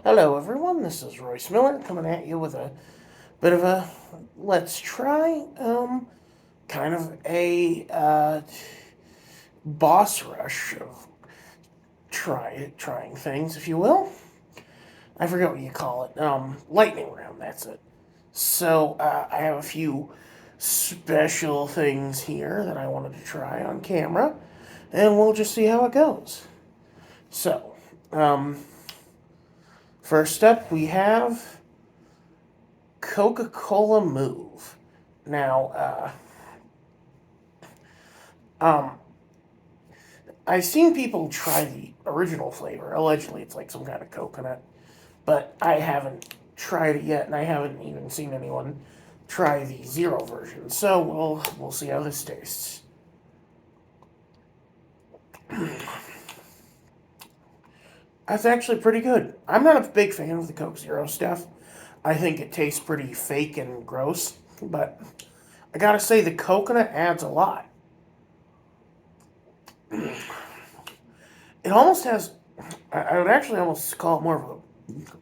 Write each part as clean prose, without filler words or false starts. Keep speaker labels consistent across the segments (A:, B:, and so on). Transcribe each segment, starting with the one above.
A: Hello, everyone. This is Royce Miller coming at you with a bit of a let's try, kind of a boss rush of trying things, if you will. I forget what you call it. Lightning round. That's it. So I have a few special things here that I wanted to try on camera, and we'll just see how it goes. So, first up, we have Coca-Cola Move. Now, I've seen people try the original flavor. Allegedly, it's like some kind of coconut, but I haven't tried it yet, and I haven't even seen anyone try the zero version. So we'll see how this tastes. That's actually pretty good. I'm not a big fan of the Coke Zero stuff. I think it tastes pretty fake and gross, but I gotta say the coconut adds a lot. It almost has, I would actually almost call it more of a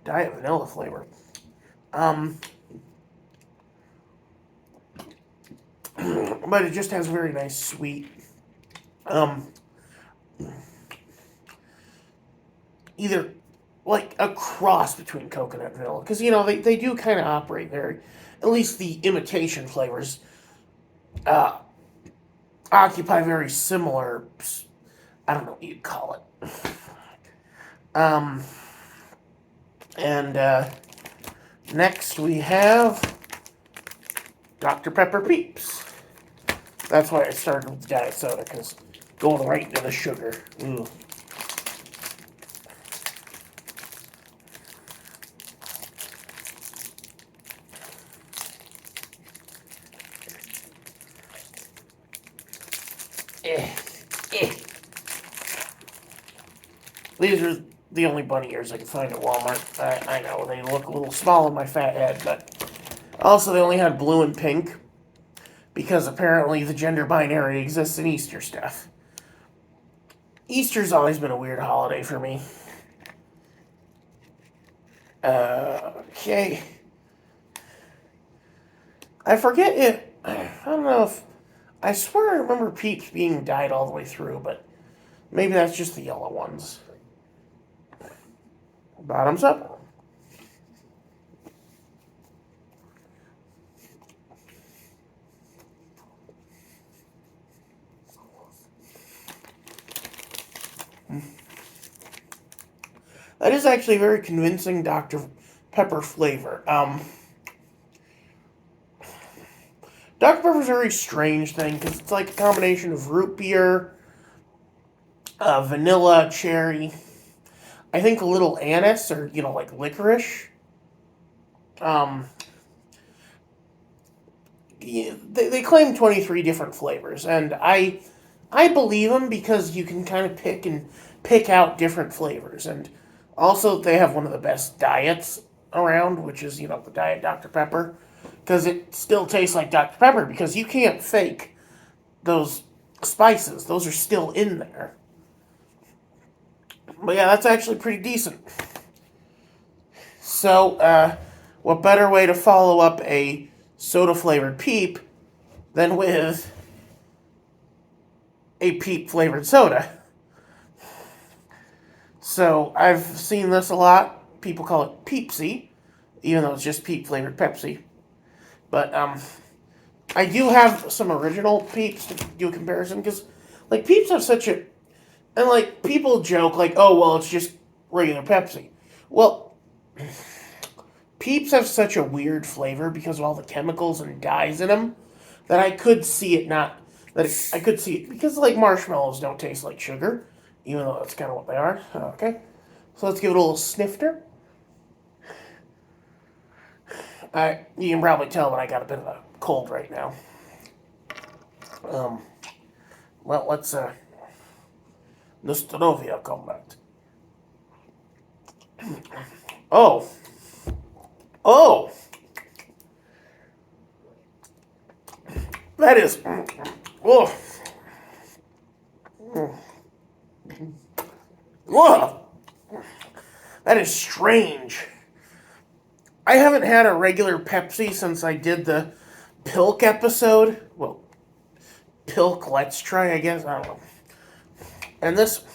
A: diet vanilla flavor. But it just has a very nice sweet, um, either like a cross between coconut and vanilla. Because, they do kind of operate very, at least the imitation flavors, uh, occupy very similar, I don't know what you'd call it. Um, and next we have Dr. Pepper Peeps. That's why I started with diet soda, because going right into the sugar. Ooh. Eh, eh. These are the only bunny ears I can find at Walmart. I know they look a little small on my fat head, but also they only had blue and pink because apparently the gender binary exists in Easter stuff. Easter's always been a weird holiday for me. Okay. I forget it. I don't know if. I swear I remember Peeps being dyed all the way through, but maybe that's just the yellow ones. Bottoms up. That is actually a very convincing Dr. Pepper flavor. Dr. Pepper's a very strange thing because it's like a combination of root beer, vanilla, cherry, I think a little anise or, like licorice. Um, they claim 23 different flavors, and I believe them because you can kind of pick out different flavors, and also they have one of the best diets around, which is the Diet Dr Pepper, because it still tastes like Dr Pepper because you can't fake those spices; those are still in there. But yeah, that's actually pretty decent. So, what better way to follow up a soda flavored Peep than with a Peep flavored soda? So, I've seen this a lot. People call it Peepsi, even though it's just Peep flavored Pepsi. But, I do have some original Peeps to do a comparison because, like, Peeps have such a. And, like, people joke, like, oh, well, it's just regular Pepsi. Well, Peeps have such a weird flavor because of all the chemicals and dyes in them that I could see it not. I could see it because like marshmallows don't taste like sugar, even though that's kind of what they are. Okay, so let's give it a little snifter. You can probably tell that I got a bit of a cold right now. Um, well, let's Nostrovia combat. Oh, oh, that is. Oh, oh, That is strange. I haven't had a regular Pepsi since I did the Pilk episode. Well, Pilk Let's Try, I guess. I don't know. And this...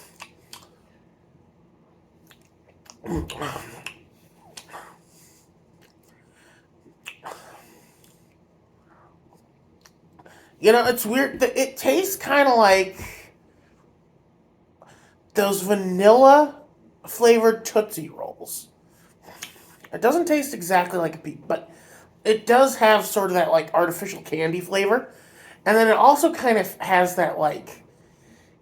A: You know, it's weird. It tastes kind of like those vanilla flavored Tootsie Rolls. It doesn't taste exactly like a Peep, but it does have sort of that like artificial candy flavor. And then it also kind of has that like,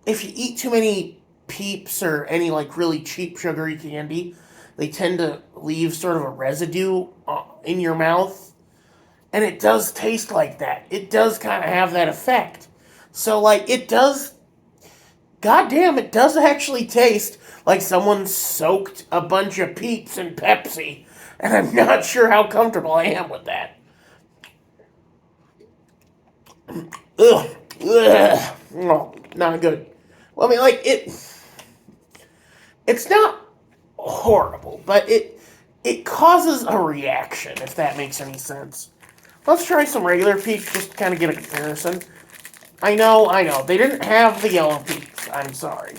A: if you eat too many Peeps or any like really cheap sugary candy, they tend to leave sort of a residue in your mouth. And it does taste like that. It does kind of have that effect. So like it does, goddamn, it does actually taste like someone soaked a bunch of Peeps in Pepsi. And I'm not sure how comfortable I am with that. Ugh. Ugh. No, not good. Well, I mean, like, it's not horrible, but it causes a reaction, if that makes any sense. Let's try some regular Peeps just to kind of get a comparison. I know, they didn't have the yellow Peeps, I'm sorry.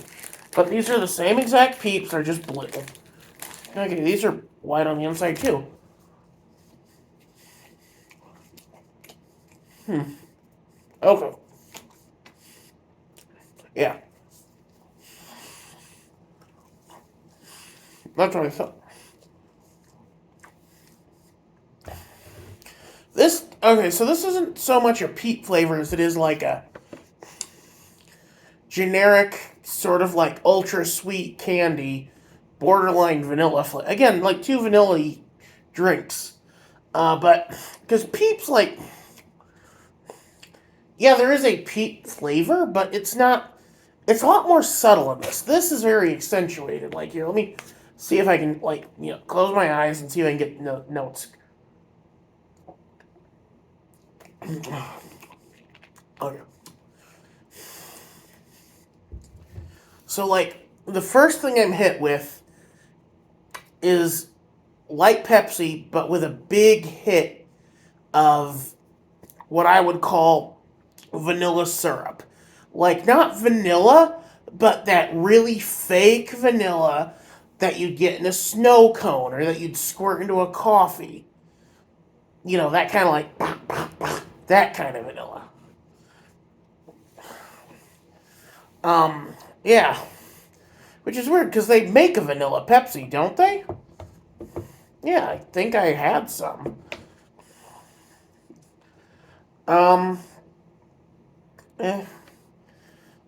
A: But these are the same exact Peeps, they're just blue. Okay, these are white on the inside, too. Okay. Yeah. That's what I thought. So this isn't so much a Peep flavor as it is like a generic, sort of like ultra sweet candy, borderline vanilla flavor. Again, like two vanilla drinks. But, because Peep's like, yeah, there is a Peep flavor, but it's not, it's a lot more subtle in this. This is very accentuated. Like, here, let me see if I can, like, close my eyes and see if I can get notes. Okay. So, like, the first thing I'm hit with is light Pepsi, but with a big hit of what I would call vanilla syrup. Like, not vanilla, but that really fake vanilla that you'd get in a snow cone or that you'd squirt into a coffee. You know, that kind of like, that kind of vanilla. Yeah. Which is weird because they make a vanilla Pepsi, don't they? Yeah, I think I had some. Eh.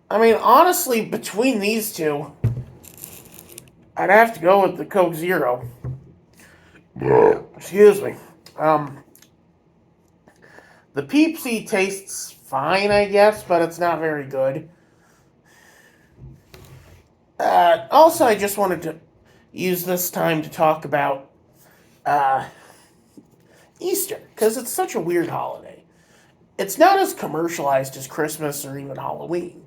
A: I mean, honestly, between these two, I'd have to go with the Coke Zero. Excuse me. The Peepsi tastes fine, I guess, but it's not very good. Also, I just wanted to use this time to talk about Easter, because it's such a weird holiday. It's not as commercialized as Christmas or even Halloween.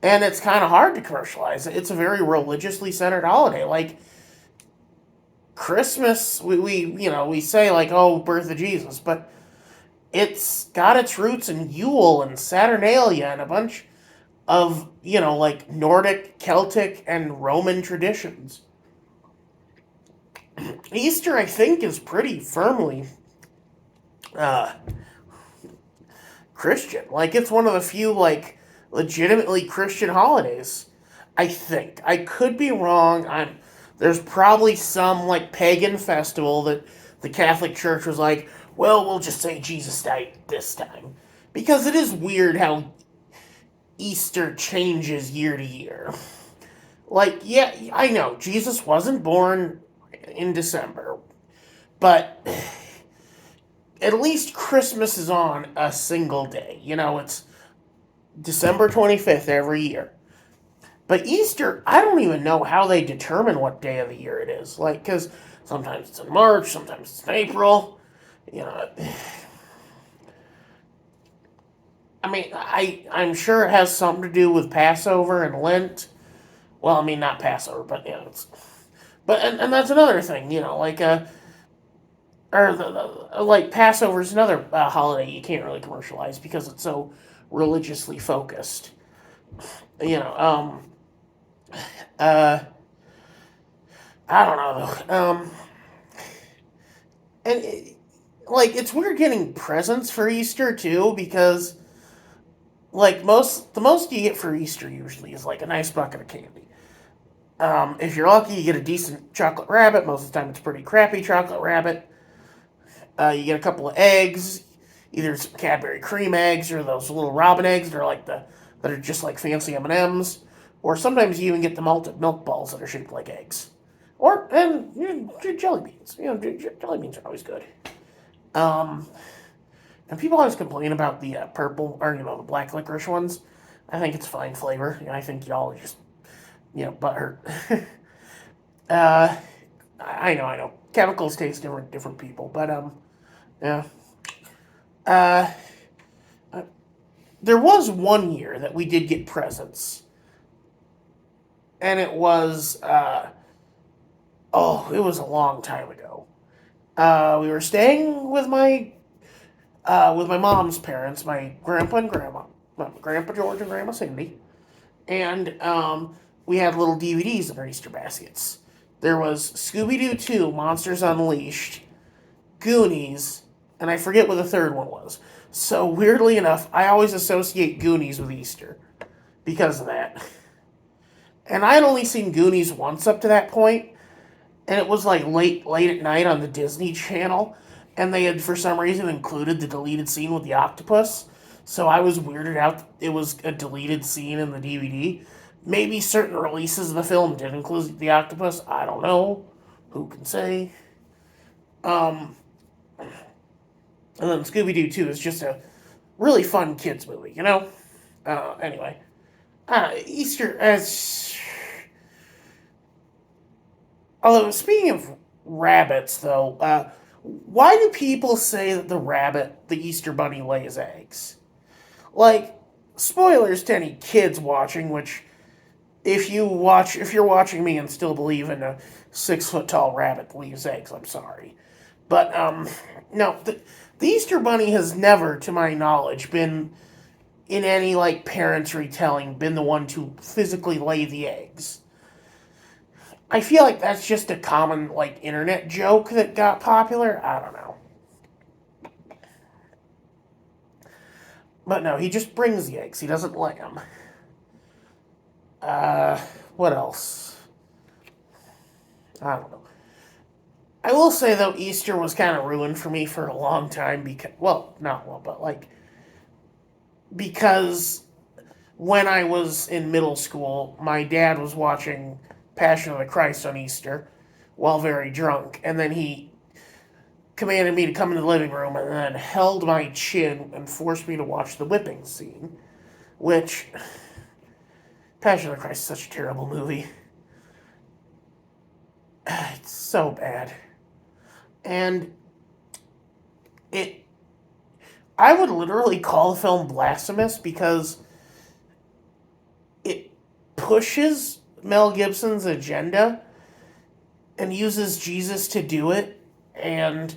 A: And it's kind of hard to commercialize. It's a very religiously centered holiday. Like, Christmas, we say, like, oh, birth of Jesus, but it's got its roots in Yule and Saturnalia and a bunch of, like Nordic, Celtic, and Roman traditions. Easter, I think, is pretty firmly Christian. Like, it's one of the few, like, legitimately Christian holidays. I think. I could be wrong. There's probably some, like, pagan festival that the Catholic Church was like, well, we'll just say Jesus died this time. Because it is weird how Easter changes year to year. Like, yeah, I know, Jesus wasn't born in December, but at least Christmas is on a single day. It's December 25th every year. But Easter, I don't even know how they determine what day of the year it is. Like, because sometimes it's in March, sometimes it's in April. I mean, I'm sure it has something to do with Passover and Lent. Well, I mean, not Passover, but it's But and that's another thing, like or like Passover is another holiday you can't really commercialize because it's so religiously focused. You know, uh, I don't know though. And like it's weird getting presents for Easter too because like the most you get for Easter usually is like a nice bucket of candy. If you're lucky, you get a decent chocolate rabbit. Most of the time, it's a pretty crappy chocolate rabbit. You get a couple of eggs, either some Cadbury cream eggs or those little robin eggs that are that are just like fancy M&Ms, or sometimes you even get the malted milk balls that are shaped like eggs, or and jelly beans. Jelly beans are always good. Um, and people always complain about the purple or the black licorice ones. I think it's fine flavor. I think y'all are just butthurt. uh, I know. Chemicals taste different people, but yeah. Uh, there was one year that we did get presents, and it was it was a long time ago. We were staying with my mom's parents, my grandpa and grandma, Grandpa George and Grandma Cindy, and we had little DVDs in our Easter baskets. There was Scooby Doo 2, Monsters Unleashed, Goonies, and I forget what the third one was. So weirdly enough, I always associate Goonies with Easter because of that. And I had only seen Goonies once up to that point, and it was like late at night on the Disney Channel, and they had for some reason included the deleted scene with the octopus. So I was weirded out that it was a deleted scene in the DVD. Maybe certain releases of the film did include the octopus. I don't know. Who can say? Um, and then Scooby Doo 2 is just a really fun kids movie. Anyway, Easter as. Although speaking of rabbits, though, why do people say that the Easter bunny, lays eggs? Like, spoilers to any kids watching. Which, if you're watching me and still believe in a 6 foot tall rabbit lays eggs, I'm sorry, but no, the Easter bunny has never, to my knowledge, been in any like parents' retelling, been the one to physically lay the eggs. I feel like that's just a common like internet joke that got popular. I don't know. But no, he just brings the eggs. He doesn't lay them. Uh, what else? I don't know. I will say though, Easter was kind of ruined for me for a long time because, well, not well, but like because when I was in middle school, my dad was watching Passion of the Christ on Easter while very drunk, and then he commanded me to come into the living room and then held my chin and forced me to watch the whipping scene, which Passion of the Christ is such a terrible movie. It's so bad. And it I would literally call the film blasphemous because it pushes Mel Gibson's agenda and uses Jesus to do it. And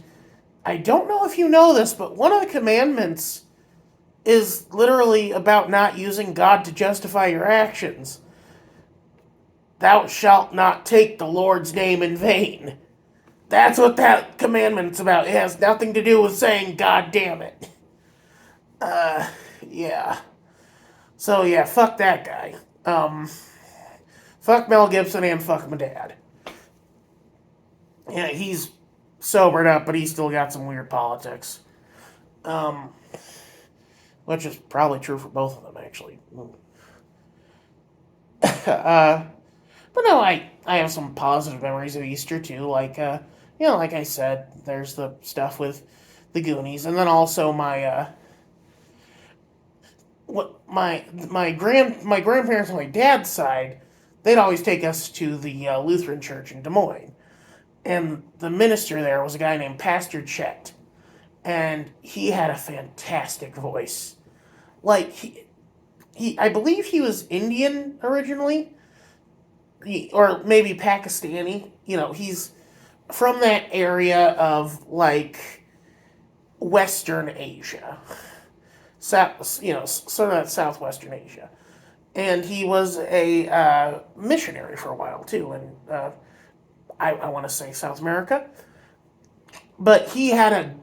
A: I don't know if you know this, but one of the commandments is literally about not using God to justify your actions. Thou shalt not take the Lord's name in vain. That's what that commandment's about. It has nothing to do with saying God damn it. Yeah. So yeah, fuck that guy. Fuck Mel Gibson and fuck my dad. Yeah, he's sobered up, but he's still got some weird politics. Um, which is probably true for both of them, actually. But no, I have some positive memories of Easter too. Like, like I said, there's the stuff with the Goonies, and then also my grandparents on my dad's side, they'd always take us to the Lutheran church in Des Moines, and the minister there was a guy named Pastor Chet, and he had a fantastic voice. Like he I believe he was Indian originally. or maybe Pakistani. He's from that area of like Western Asia, sort of that Southwestern Asia, and he was a missionary for a while too, and I want to say South America, but he had a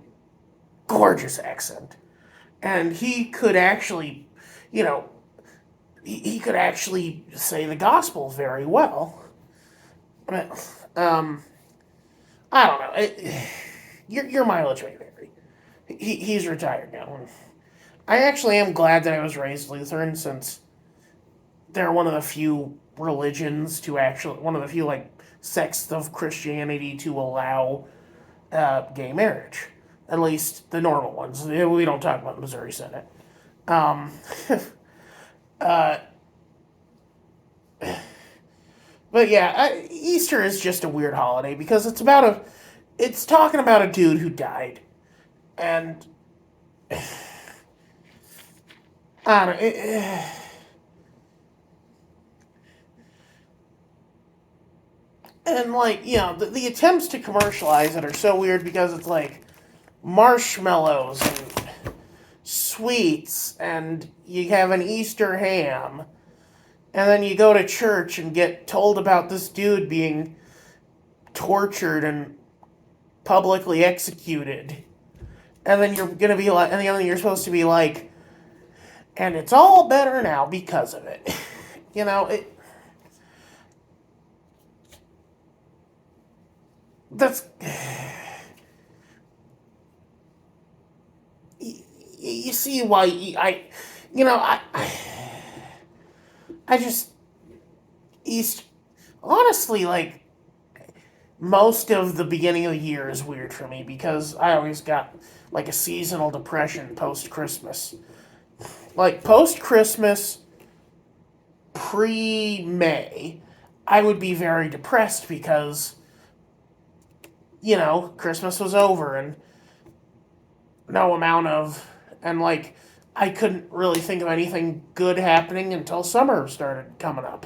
A: gorgeous accent, and he could actually, you know, he could actually say the gospel very well. But, I don't know. Your mileage may vary. He's retired now. I actually am glad that I was raised Lutheran, since they're one of the few religions to actually, one of the few like sects of Christianity to allow gay marriage. At least the normal ones. We don't talk about the Missouri Senate. Um, uh, but yeah, Easter is just a weird holiday because it's talking about a dude who died, and I don't know. And like, the attempts to commercialize it are so weird because it's like marshmallows and sweets, and you have an Easter ham, and then you go to church and get told about this dude being tortured and publicly executed, and then you're gonna be like, and then you're supposed to be like, and it's all better now because of it. It. That's. You see why I just East. Honestly, like, most of the beginning of the year is weird for me because I always got like a seasonal depression post Christmas. Like post Christmas, pre May, I would be very depressed because Christmas was over, and no amount of, and like, I couldn't really think of anything good happening until summer started coming up.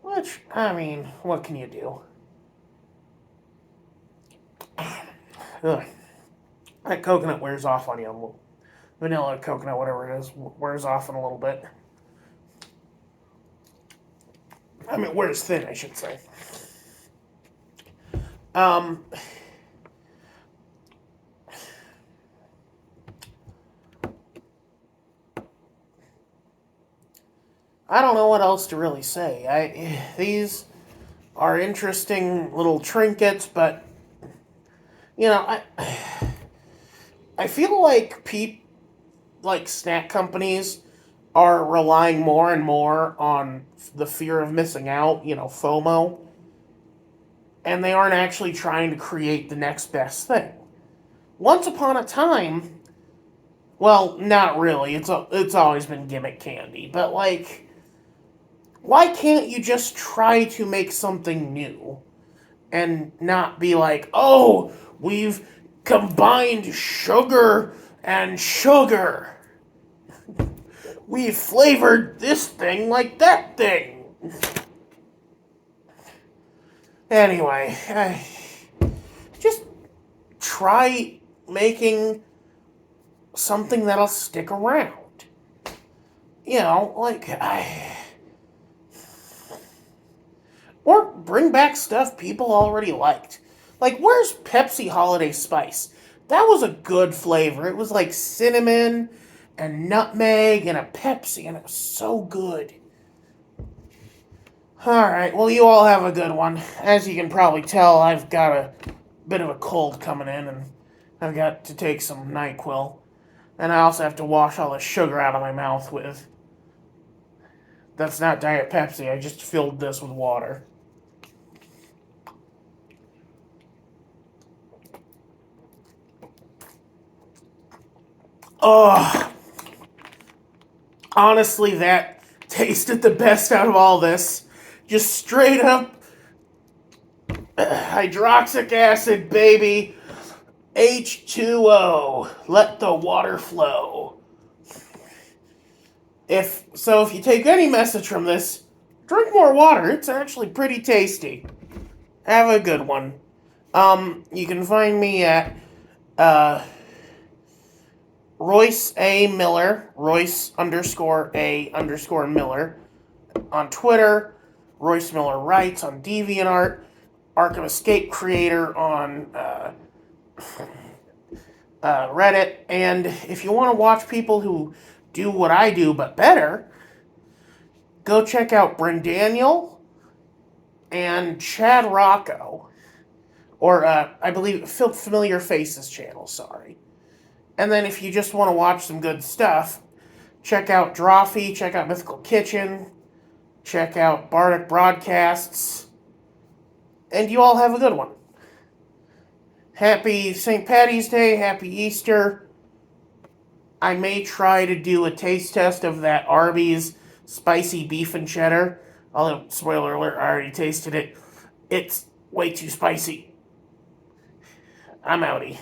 A: Which, I mean, what can you do? Ugh. That coconut wears off on you. Vanilla, coconut, whatever it is, wears off in a little bit. I mean, wears thin, I should say. Um, I don't know what else to really say. These are interesting little trinkets, but I feel like snack companies are relying more and more on the fear of missing out, FOMO, and they aren't actually trying to create the next best thing. Once upon a time, well, not really. It's always been gimmick candy, but like, why can't you just try to make something new and not be like, oh, we've combined sugar and sugar. We've flavored this thing like that thing. Anyway, just try making something that'll stick around. Or bring back stuff people already liked. Like, where's Pepsi Holiday Spice? That was a good flavor. It was like cinnamon and nutmeg and a Pepsi, and it was so good. Alright, well, you all have a good one. As you can probably tell, I've got a bit of a cold coming in, and I've got to take some NyQuil. And I also have to wash all the sugar out of my mouth with. That's not Diet Pepsi, I just filled this with water. Oh, honestly, that tasted the best out of all this. Just straight up hydroxylic acid, baby. H2O. Let the water flow. If you take any message from this, drink more water. It's actually pretty tasty. Have a good one. You can find me at Royce A. Miller, Royce _A_ Miller on Twitter, Royce Miller Writes on DeviantArt, Arkham Escape Creator on Reddit, and if you want to watch people who do what I do but better, go check out Bryn Daniel and Chad Rocco, or I believe Familiar Faces channel, sorry. And then if you just want to watch some good stuff, check out Drawfee, check out Mythical Kitchen, check out Bardic Broadcasts, and you all have a good one. Happy St. Patty's Day, happy Easter. I may try to do a taste test of that Arby's spicy beef and cheddar. Although, spoiler alert, I already tasted it. It's way too spicy. I'm outie.